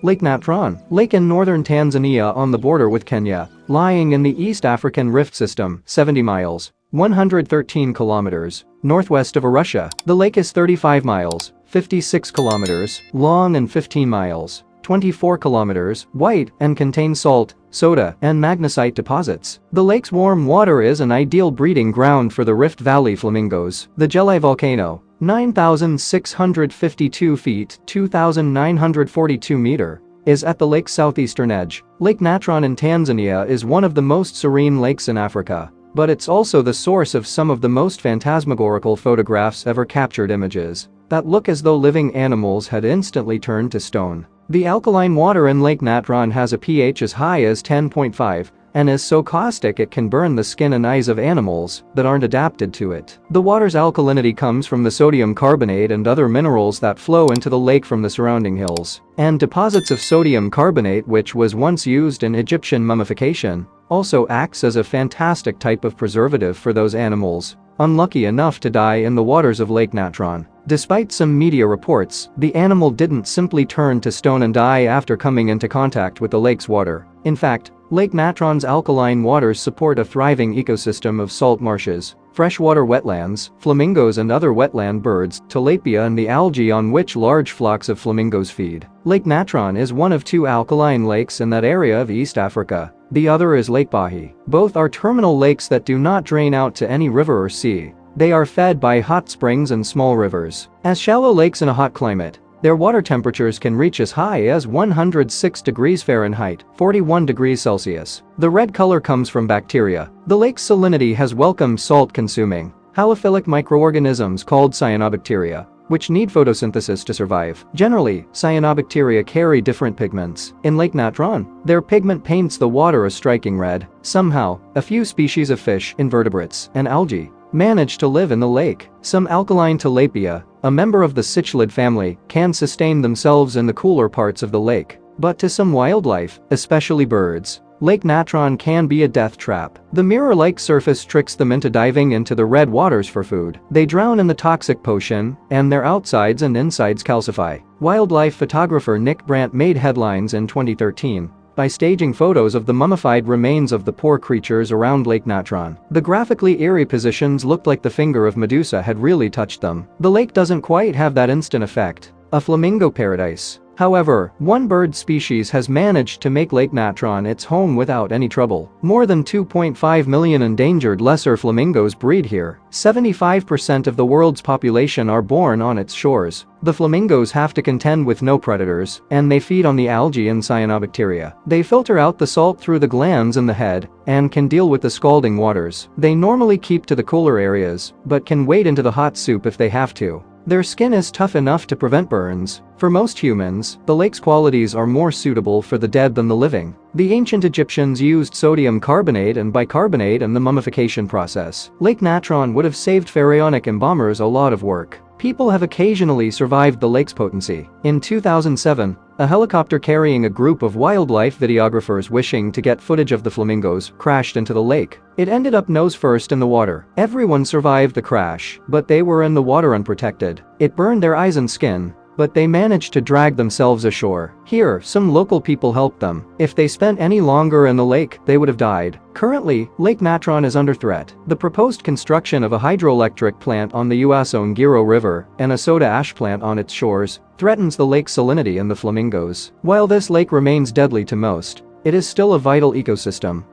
Lake Natron, lake in northern Tanzania on the border with Kenya, lying in the East African Rift System, 70 miles, 113 kilometers, northwest of Arusha. The lake is 35 miles, 56 kilometers, long and 15 miles, 24 kilometers, wide and contains salt, soda, and magnesite deposits. The lake's warm water is an ideal breeding ground for the Rift Valley flamingos. The Jelai volcano, 9,652 feet, 2,942 meter, is at the lake's southeastern edge. Lake Natron in Tanzania is one of the most serene lakes in Africa, but it's also the source of some of the most phantasmagorical photographs ever captured, images that look as though living animals had instantly turned to stone. The alkaline water in Lake Natron has a pH as high as 10.5 and is so caustic it can burn the skin and eyes of animals that aren't adapted to it. The water's alkalinity comes from the sodium carbonate and other minerals that flow into the lake from the surrounding hills. And deposits of sodium carbonate, which was once used in Egyptian mummification, also acts as a fantastic type of preservative for those animals unlucky enough to die in the waters of Lake Natron. Despite some media reports, the animal didn't simply turn to stone and die after coming into contact with the lake's water. In fact, Lake Natron's alkaline waters support a thriving ecosystem of salt marshes, freshwater wetlands, flamingos and other wetland birds, tilapia and the algae on which large flocks of flamingos feed. Lake Natron is one of two alkaline lakes in that area of East Africa. The other is Lake Bahi. Both are terminal lakes that do not drain out to any river or sea. They are fed by hot springs and small rivers. As shallow lakes in a hot climate, their water temperatures can reach as high as 106 degrees Fahrenheit, 41 degrees Celsius. The red color comes from bacteria. The lake's salinity has welcomed salt-consuming, halophilic microorganisms called cyanobacteria, which need photosynthesis to survive. Generally, cyanobacteria carry different pigments. In Lake Natron, their pigment paints the water a striking red. Somehow, a few species of fish, invertebrates, and algae manage to live in the lake. Some alkaline tilapia, a member of the cichlid family, can sustain themselves in the cooler parts of the lake. But to some wildlife, especially birds, Lake Natron can be a death trap. The mirror-like surface tricks them into diving into the red waters for food. They drown in the toxic potion, and their outsides and insides calcify. Wildlife photographer Nick Brandt made headlines in 2013 by staging photos of the mummified remains of the poor creatures around Lake Natron. The graphically eerie positions looked like the finger of Medusa had really touched them. The lake doesn't quite have that instant effect. A flamingo paradise. However, one bird species has managed to make Lake Natron its home without any trouble. More than 2.5 million endangered lesser flamingos breed here. 75% of the world's population are born on its shores. The flamingos have to contend with no predators, and they feed on the algae and cyanobacteria. They filter out the salt through the glands in the head and can deal with the scalding waters. They normally keep to the cooler areas, but can wade into the hot soup if they have to. Their skin is tough enough to prevent burns. For most humans, the lake's qualities are more suitable for the dead than the living. The ancient Egyptians used sodium carbonate and bicarbonate in the mummification process. Lake Natron would have saved pharaonic embalmers a lot of work. People have occasionally survived the lake's potency. In 2007, a helicopter carrying a group of wildlife videographers wishing to get footage of the flamingos crashed into the lake. It ended up nose first in the water. Everyone survived the crash, but they were in the water unprotected. It burned their eyes and skin, but they managed to drag themselves ashore. Here, some local people helped them. If they spent any longer in the lake, they would have died. Currently, Lake Natron is under threat. The proposed construction of a hydroelectric plant on the US Ongiro River and a soda ash plant on its shores threatens the lake's salinity and the flamingos. While this lake remains deadly to most, it is still a vital ecosystem.